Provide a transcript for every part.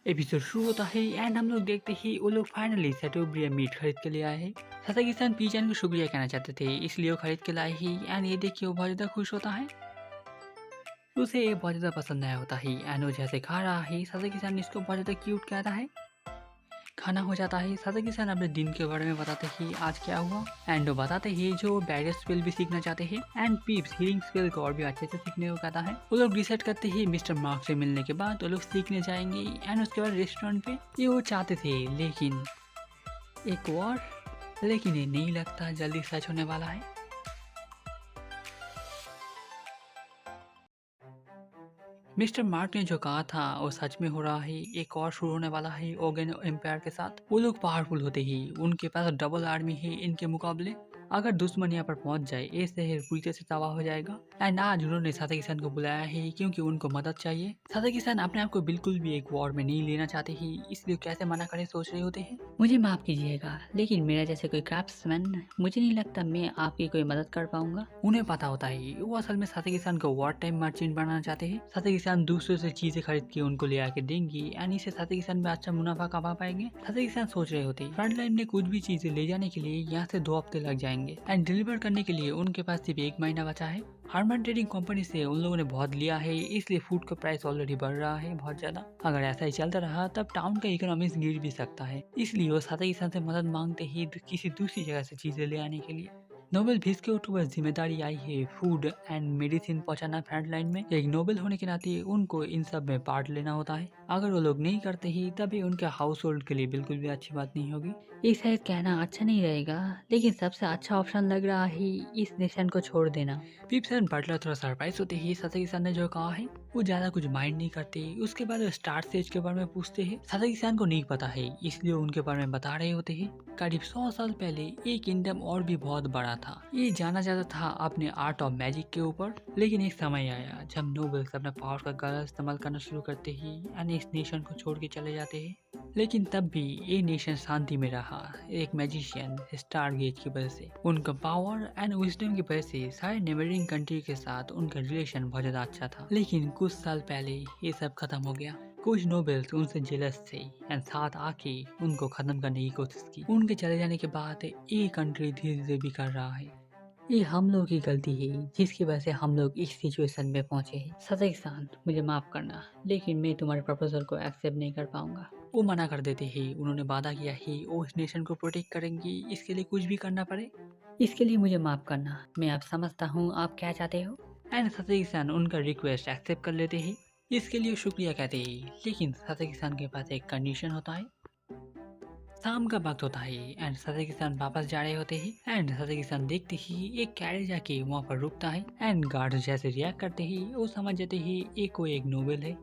Episode शुरू होता है एंड हम लोग देखते ही वो लोग फाइनली सेटोब्रिया मीट खरीद के ले आए हैं। साथी पीजन को शुक्रिया कहना चाहते थे इसलिए वो खरीद के लाए ही एंड ये देख के वो बहुत ज़्यादा खुश होता है। उसे ये बहुत ज़्यादा पसंद आया होता है एंड वो जैसे खा रहा है साथी इसको बहुत ज़्यादा क्यूट कहता है। खाना हो जाता है। साथी अपने दिन के बारे में बताते ही आज क्या हुआ एंड वो बताते ही जो बैरियर स्पेल भी सीखना चाहते हैं एंड पीप्स हीलिंग स्पेल को और भी अच्छे से सीखने को कहता है। वो लोग डिसाइड करते ही मिस्टर मार्क से मिलने के बाद वो लोग सीखने जाएंगे एंड उसके बाद रेस्टोरेंट पे ये वो चाहते थे लेकिन एक और लेकिन ये नहीं लगता जल्दी सच होने वाला है। मिस्टर मार्क ने जो कहा था वो सच में हो रहा है। एक और शुरू होने वाला है ओगेन एम्पायर के साथ। वो लोग पावरफुल होते ही उनके पास डबल आर्मी है इनके मुकाबले। अगर दुश्मन यहाँ पर पहुंच जाए ये शहर पूरी तरह से तबाह हो जाएगा एंड आज उन्होंने साथी किसान को बुलाया है क्योंकि उनको मदद चाहिए। साथी किसान अपने आप को बिल्कुल भी एक वॉर में नहीं लेना चाहते ही इसलिए कैसे मना करें सोच रहे होते हैं। मुझे माफ कीजिएगा लेकिन मेरा जैसे कोई क्राफ्ट्समैन मुझे नहीं लगता मैं आपकी कोई मदद कर पाऊंगा। उन्हें पता होता है वो असल में साथी किसान को वॉर टाइम मर्चेंट बनाना चाहते हैं। साथी किसान दूसरों से चीजें खरीद के उनको ले आके देंगी एंड इससे साथी किसान में अच्छा मुनाफा कमा पाएंगे। साथी किसान सोच रहे होते फ्रंट लाइन में कुछ भी चीजें ले जाने के लिए यहाँ से 2 हफ्ते लग जाएंगे एंड डिलीवर करने के लिए उनके पास सिर्फ 1 महीना बचा है। हार्मन ट्रेडिंग कंपनी से उन लोगों ने बहुत लिया है इसलिए फूड का प्राइस ऑलरेडी बढ़ रहा है बहुत ज्यादा। अगर ऐसा ही चलता रहा तब टाउन का इकोनॉमिक्स गिर भी सकता है इसलिए वो साथी किसान से मदद मांगते ही किसी दूसरी जगह से चीजें ले आने के लिए। नोबेल भीस के ऊपर जिम्मेदारी आई है फूड एंड मेडिसिन पहुंचाना फ्रंट लाइन में। एक नोबेल होने के नाते उनको इन सब में पार्ट लेना होता है। अगर वो लोग नहीं करते ही तभी उनके हाउस होल्ड के लिए बिल्कुल भी अच्छी बात नहीं होगी। ये शायद कहना अच्छा नहीं रहेगा लेकिन सबसे अच्छा ऑप्शन लग रहा है इस नेशन को छोड़ देना। पिप्स एंड बटलर थोड़ा सरप्राइज होते ही साथी किसान ने जो कहा है वो ज्यादा कुछ माइंड नहीं करते। उसके बाद वो स्टार स्टेज के बारे में पूछते हैं। साथी किसान को नहीं पता है इसलिए उनके बारे में बता रहे होते हैं। करीब 100 साल पहले ये किंगडम और भी बहुत बड़ा था। ये जाना जाता था अपने आर्ट ऑफ मैजिक के ऊपर। लेकिन एक समय आया जब नोबल्स अपना पावर का गलत इस्तेमाल करना शुरू करते ही यानी इस नेशन को छोड़ के चले जाते हैं। लेकिन तब भी ये नेशन शांति में रहा एक मैजिशियन स्टार गेज की वजह से। उनका पावर एंड विजडम की वजह से सारे नेबरिंग कंट्री के साथ उनका रिलेशन बहुत ज्यादा अच्छा था। लेकिन कुछ साल पहले ये सब खत्म हो गया। कुछ नोबेल्स उनसे जेलस थे एंड साथ आके उनको खत्म करने की कोशिश की। उनके चले जाने के बाद ये कंट्री धीरे धीरे बिखर रहा है। ये हम लोगों की गलती है जिसकी वजह से हम लोग इस सिचुएशन में पहुंचे हैं। सदा किसान मुझे माफ करना लेकिन मैं तुम्हारे प्रपोजल को एक्सेप्ट नहीं कर पाऊंगा। वो मना कर देते ही उन्होंने वादा किया ही वो इस नेशन को प्रोटेक्ट करेंगी इसके लिए कुछ भी करना पड़े। इसके लिए मुझे माफ करना मैं अब समझता हूँ आप क्या चाहते हो। एंड सदा किसान उनका रिक्वेस्ट एक्सेप्ट कर लेते ही इसके लिए शुक्रिया कहते ही। लेकिन सदा किसान के पास एक कंडीशन होता है। शाम का वक्त होता है एंड सदर किसान वापस जा रहे होते हैं एंड सदर किसान देखते ही एक कैरेज आके वहाँ पर रुकता है एंड गार्ड जैसे रिएक्ट करते ही वो समझ जाते ही एक नोबेल है।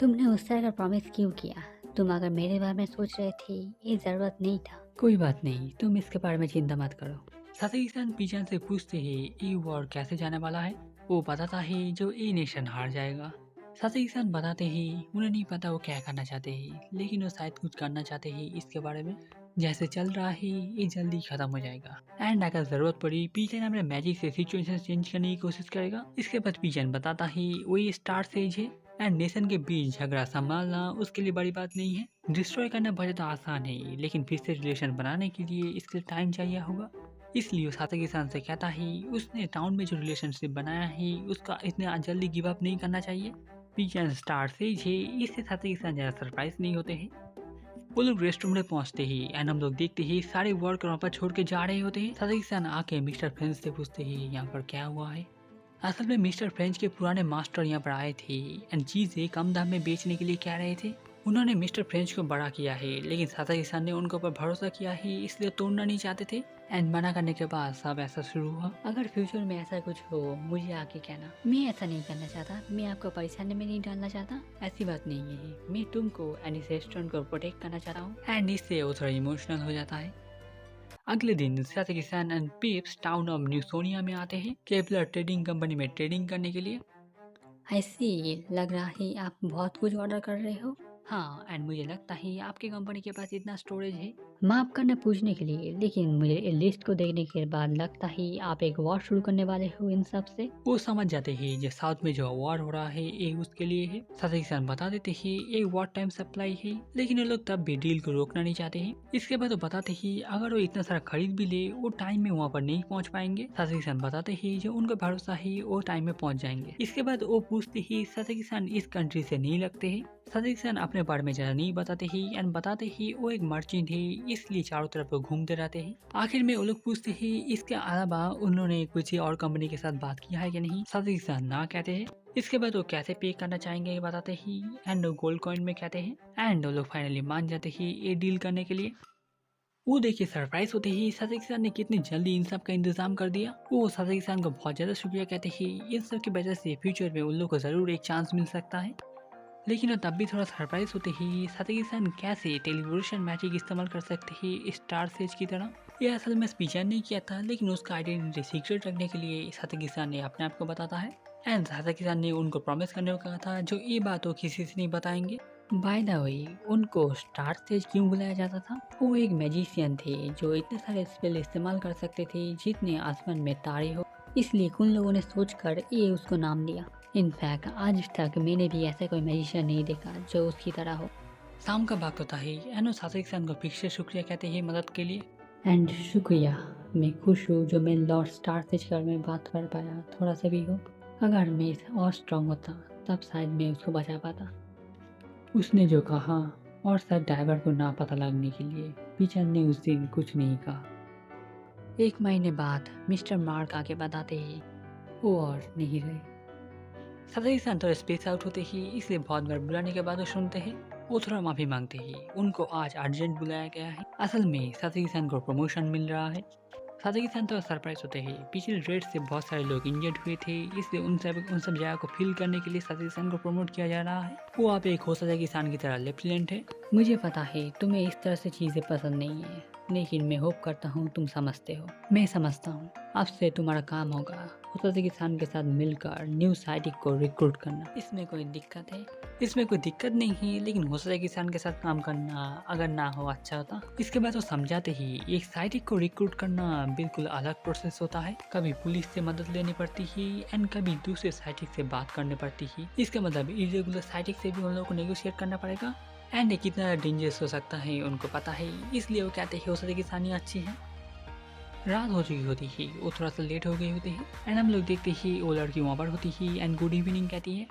तुमने उस तरह का प्रॉमिस क्यों किया? तुम अगर मेरे बारे में सोच रहे थे ये जरूरत नहीं था। कोई बात नहीं तुम इसके बारे में चिंता मत करो। सदर किसान पीछे से पूछते ही ये वॉर कैसे जाने वाला है। वो बताता है जो ये नेशन हार जाएगा। साथी किसान बताते ही उन्हें नहीं पता वो क्या करना चाहते हैं लेकिन वो शायद कुछ करना चाहते हैं इसके बारे में। जैसे चल रहा है ये जल्दी खत्म हो जाएगा एंड अगर जरूरत पड़ी पीजन अपने मैजिक से सिचुएशन चेंज करने की कोशिश करेगा। इसके बाद पीजन बताता ही वही स्टार सेज है एंड नेशन के बीच झगड़ा संभालना उसके लिए बड़ी बात नहीं है। डिस्ट्रॉय करना बहुत ज़्यादा आसान है लेकिन फिर से रिलेशन बनाने के लिए इसके टाइम चाहिए होगा। इसलिए वो साथी किसान से कहता ही उसने टाउन में जो रिलेशनशिप बनाया है उसका इतना जल्दी गिव अप नहीं करना चाहिए। पीजन स्टार से इससे साथी किसान ज़्यादा सरप्राइज नहीं होते हैं। वो लोग रेस्टरूम में पहुंचते ही एंड हम लोग देखते ही सारे वर्कर वहाँ पर छोड़ के जा रहे होते हैं। साथी किसान आके मिस्टर फ्रेंच से पूछते ही यहाँ पर क्या हुआ है। असल में मिस्टर फ्रेंच के पुराने मास्टर यहाँ पर आए थे एंड चीज़ें कम दाम में बेचने के लिए कह रहे थे। उन्होंने मिस्टर फ्रेंच को बड़ा किया है लेकिन साथी किसान ने उनके ऊपर भरोसा किया है इसलिए तोड़ना नहीं चाहते थे एंड मना करने के बाद सब ऐसा शुरू हुआ। अगर फ्यूचर में ऐसा कुछ हो मुझे आके कहना। मैं ऐसा नहीं करना चाहता, मैं आपको परेशानी में नहीं डालना चाहता। ऐसी बात नहीं है मैं तुमको एंड इस रेस्टोरेंट को प्रोटेक्ट करना चाहता हूँ एंड इससे वो थोड़ा इमोशनल हो जाता है। अगले दिन साथी किसान एंड पिप्स टाउन ऑफ न्यूसोनिया में आते हैं केपलर ट्रेडिंग कंपनी में ट्रेडिंग करने के लिए। ऐसे लग रहा है आप बहुत कुछ ऑर्डर कर रहे हो। हाँ, एंड मुझे लगता है आपकी कंपनी के पास इतना स्टोरेज है। माफ़ करना पूछने के लिए, लेकिन मुझे इस लिस्ट को देखने के बाद लगता है आप एक वॉर शुरू करने वाले हो इन सब से। वो समझ जाते हैं जो साउथ में जो वॉर हो रहा है ये उसके लिए है। साथ ही बता देते हैं एक वॉर टाइम सप्लाई है, लेकिन वो लोग तब भी डील को रोकना नहीं चाहते हैं। इसके बाद वो बताते हैं अगर वो इतना सारा खरीद भी ले वो टाइम में वहाँ पर नहीं पहुँच पाएंगे। साथ ही बताते हैं जो उनका भरोसा है वो टाइम में पहुँच जाएंगे। इसके बाद वो पूछते ही साथ इस कंट्री से नहीं लगते हैं। साथ अपने बारे में ज्यादा नहीं बताते ही एंड बताते ही वो एक मर्चेंट है, इसलिए चारों तरफ वो घूमते रहते हैं। आखिर में वो लोग पूछते हैं इसके अलावा उन्होंने किसी और कंपनी के साथ बात किया है कि नहीं। साथ ना कहते हैं। इसके बाद वो कैसे पे करना चाहेंगे ये बताते ही एंड गोल्ड कॉइन में कहते हैं एंड वो लोग फाइनली मान जाते ही ये डील करने के लिए। वो देखिए सरप्राइज होते ही सादिक खान ने कितनी जल्दी इन सब का इंतजाम कर दिया। वो सादिक खान को बहुत ज्यादा शुक्रिया कहते ही इन सब की वजह से फ्यूचर में उन लोग को जरूर एक चांस मिल सकता है। लेकिन वो तब भी थोड़ा सरप्राइज होते ही सादिक खान कैसे टेलीपोर्टेशन मैजिक इस्तेमाल कर सकते हैं स्टार सेज की तरह। ये असल में स्पीचर नहीं किया था, लेकिन उसका आइडेंटिटी सीक्रेट रखने के लिए सादिक खान ने अपने आप को बताता है। एंड सादिक खान ने उनको प्रॉमिस करने को कहा था जो ये बात वो किसी से नहीं बताएंगे। बाय द वे उनको स्टार सेज क्यों बुलाया जाता था? वो एक मैजिशियन थे जो इतने सारे स्पेल इस्तेमाल कर सकते थे जितने आसमान में तारे हो, इसलिए उन लोगों ने सोचकर ये उसको नाम दिया। इनफैक्ट आज तक मैंने भी ऐसा कोई मैजिशियन नहीं देखा जो उसकी तरह हो। शाम का वक्त होता है एनो सादिक खान को फिर से शुक्रिया कहते हैं मदद के लिए। एंड शुक्रिया, मैं खुश हूँ जो मैं लॉर्ड स्टार से कर में बात कर पाया थोड़ा सा भी हो। अगर मैं और स्ट्रांग होता तब शायद मैं उसको बचा पाता। उसने जो कहा और शायद ड्राइवर को ना पता लगने के लिए पीचर ने उस दिन कुछ नहीं कहा। एक महीने बाद मिस्टर मार्क आके बताते ही वो और नहीं रहे। सादिक खान तो स्पेस आउट होते ही इसलिए बहुत बार बुलाने के बाद वो सुनते हैं। वो थोड़ा माफी मांगते ही उनको आज अर्जेंट बुलाया गया है। असल में सादिक खान को प्रमोशन मिल रहा है। सादिक खान तो सरप्राइज होते हैं, पिछले रेड से बहुत सारे लोग इंजर्ड हुए थे, इसलिए उन सब जगह को फिल करने के लिए सादिक खान को प्रमोट किया जा रहा है। वो आप एक हौसला किसान की तरह लेफ्टिनेंट है। मुझे पता है तुम्हें इस तरह से चीजें पसंद नहीं है, लेकिन मैं होप करता हूँ तुम समझते हो। मैं समझता हूँ। अब से तुम्हारा काम होगा हौसला किसान के साथ मिलकर न्यू साइटिक को रिक्रूट करना। इसमें कोई दिक्कत है? इसमें कोई दिक्कत नहीं है, लेकिन हौसला किसान के साथ काम करना अगर ना हो अच्छा होता। इसके बाद वो समझाते ही एक साइटिक को रिक्रूट करना बिल्कुल अलग प्रोसेस होता है। कभी पुलिस से मदद लेनी पड़ती है एंड कभी दूसरे साइटिक से बात करनी पड़ती है। इसका मतलब इरेगुलर साइटिक से भी उन लोगों को नेगोशिएट करना पड़ेगा एंड कितना डेंजरस हो सकता है उनको पता है, इसलिए वो कहते हैं हौसला किसानी अच्छी है। रात हो चुकी होती है, वो थोड़ा सा लेट हो गई होती है एंड हम लोग देखते ही वो लड़की वहाँ पर होती है एंड गुड इवनिंग कहती है।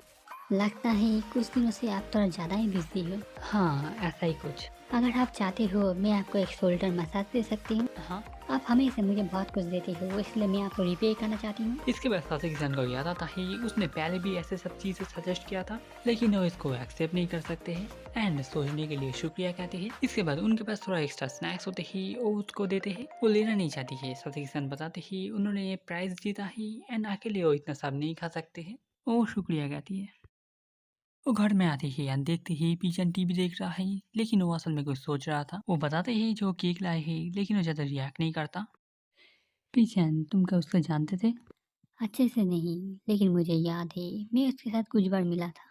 लगता है कुछ दिनों से आप थोड़ा ज़्यादा ही बिजी हो। हाँ ऐसा ही कुछ। अगर आप चाहते हो मैं आपको एक शोल्डर मसाज दे सकती हूँ। हाँ। आप हमेशा मुझे बहुत कुछ देते हो, इसलिए मैं आपको रिपे करना चाहती हूँ। इसके बाद सादिक खान को याद आता है उसने पहले भी ऐसे सब चीजें सजेस्ट किया था, लेकिन वो इसको एक्सेप्ट नहीं कर सकते हैं एंड सोचने के लिए शुक्रिया कहते हैं। इसके बाद उनके पास थोड़ा एक्स्ट्रा स्नैक्स होते ही वो उसको देते हैं। वो लेना नहीं चाहती है। सादिक खान बताते ही उन्होंने ये प्राइज जीता ही एंड अकेले वो इतना सब नहीं खा सकते हैं। वो शुक्रिया कहती है। वो घर में आते ही एंड देखते ही पीछन टीवी देख रहा है, लेकिन वो असल में कुछ सोच रहा था। वो बताते ही जो केक लाए है, लेकिन वो ज्यादा रिएक्ट नहीं करता। पीछन तुम क्या उसको जानते थे? अच्छे से नहीं, लेकिन मुझे याद है मैं उसके साथ कुछ बार मिला था।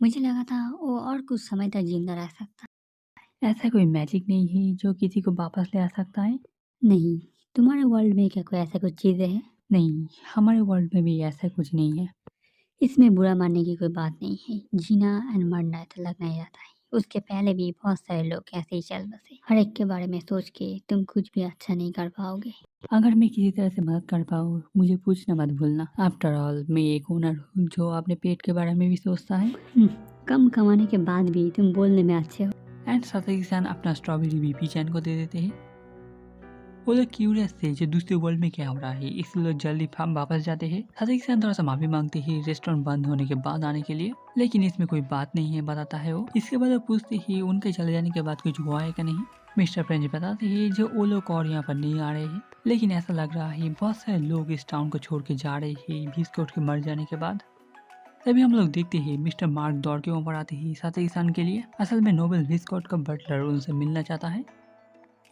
मुझे लगा था वो और कुछ समय तक जिंदा रह सकता। ऐसा कोई मैजिक नहीं है जो किसी को वापस ले आ सकता है। नहीं, तुम्हारे वर्ल्ड में क्या कोई ऐसा कुछ चीज़ें हैं? नहीं, हमारे वर्ल्ड में भी ऐसा कुछ नहीं है। इसमें बुरा मानने की कोई बात नहीं है। जीना एंड मरना तो लगना ही रहता है। उसके पहले भी बहुत सारे लोग ऐसे ही चल बसे। हर एक के बारे में सोच के तुम कुछ भी अच्छा नहीं कर पाओगे। अगर मैं किसी तरह से मदद कर पाऊँ मुझे पूछना मत भूलना। आफ्टर ऑल मैं एक ओनर हूँ जो अपने पेट के बारे में भी सोचता है। कम कमाने के बाद भी तुम बोलने में अच्छे हो। एंड सादिक खान अपना स्ट्रॉबेरी भी पीछन को दे देते हैं। वो लोग क्यूरियस थे जो दूसरे वर्ल्ड में क्या हो रहा है, इसलिए लोग जल्दी फार्म वापस जाते हैं। सादिक खान थोड़ा सा माफी मांगते ही रेस्टोरेंट बंद होने के बाद आने के लिए, लेकिन इसमें कोई बात नहीं है बताता है वो। इसके बाद वो पूछते ही उनके चले जाने के बाद कुछ हुआ है क्या नहीं। मिस्टर फ्रेंच बताते हैं जो वो लोग और यहाँ पर नहीं आ रहे हैं, लेकिन ऐसा लग रहा है बहुत सारे लोग इस टाउन को छोड़ के जा रहे हैं बिस्कुट के मर जाने के बाद। तभी हम लोग देखते हैं मिस्टर मार्क दौड़ के वहाँ पर आते ही सादिक खान के लिए। असल में नोबल बिस्कुट का बटलर उनसे मिलना चाहता है।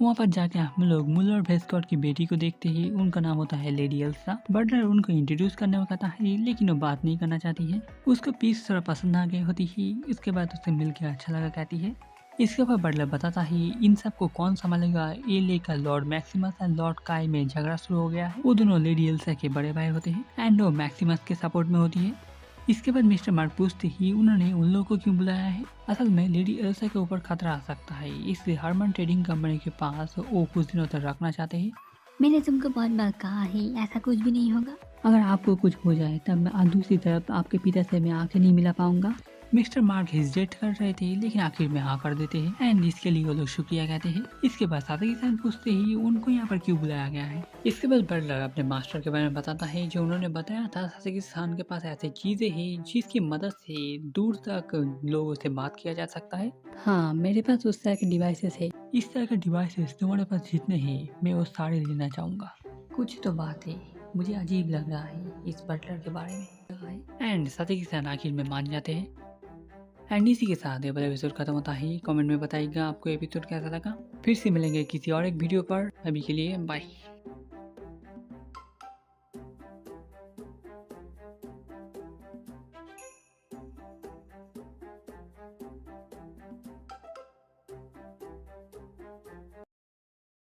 वहाँ पर जाके हम लोग मुलर वेस्टकॉट की बेटी को देखते ही उनका नाम होता है लेडी एल्सा। बटलर उनको इंट्रोड्यूस करने में कहता है लेकिन वो बात नहीं करना चाहती है। उसको पीस थोड़ा पसंद आ गई होती ही, इसके बाद उससे मिलकर अच्छा लगा कहती है। इसके बाद बटलर बताता ही इन सबको कौन संभालेगा, ये लेकर लॉर्ड मैक्सिमस एंड लॉर्ड काई में झगड़ा शुरू हो गया है। वो दोनों लेडी एल्सा के बड़े भाई होते हैं एंड वो मैक्सिमस के सपोर्ट में होती है। इसके बाद मिस्टर मार्क पूछते ही उन्होंने उन लोगों को क्यों बुलाया है। असल में लेडी एल्सा के ऊपर खतरा आ सकता है, इसलिए हरमन ट्रेडिंग कंपनी के पास वो कुछ दिनों तक रखना चाहते हैं। मैंने तुमको बहुत बार कहा है ऐसा कुछ भी नहीं होगा। अगर आपको कुछ हो जाए तब मैं दूसरी तरफ आपके पिता से मैं आंखें नहीं मिला पाऊंगा। मिस्टर मार्क हेजिटेट कर रहे थे लेकिन आखिर में हाँ कर देते हैं एंड इसके लिए वो लोग शुक्रिया कहते हैं। इसके बाद साथी पूछते ही उनको यहाँ पर क्यों बुलाया गया है। इसके बाद बटलर अपने मास्टर के बारे में बताता है जो उन्होंने बताया था साथी के पास ऐसी चीजें हैं जिसकी मदद से दूर तक लोगों से बात किया जा सकता है। हाँ, मेरे पास उस तरह के डिवाइसेस है। इस तरह के डिवाइसेस तुम्हारे पास जितने हैं मैं वो सारे लेना चाहूँगा। कुछ तो बात है, मुझे अजीब लग रहा है इस बटलर के बारे में। एंड साथी आखिर में मान जाते हैं। एंड इसी के साथ ये वाला एपिसोड खत्म होता है। कमेंट में बताइएगा आपको एपिसोड कैसा लगा। फिर से मिलेंगे किसी और एक वीडियो पर। अभी के लिए बाय।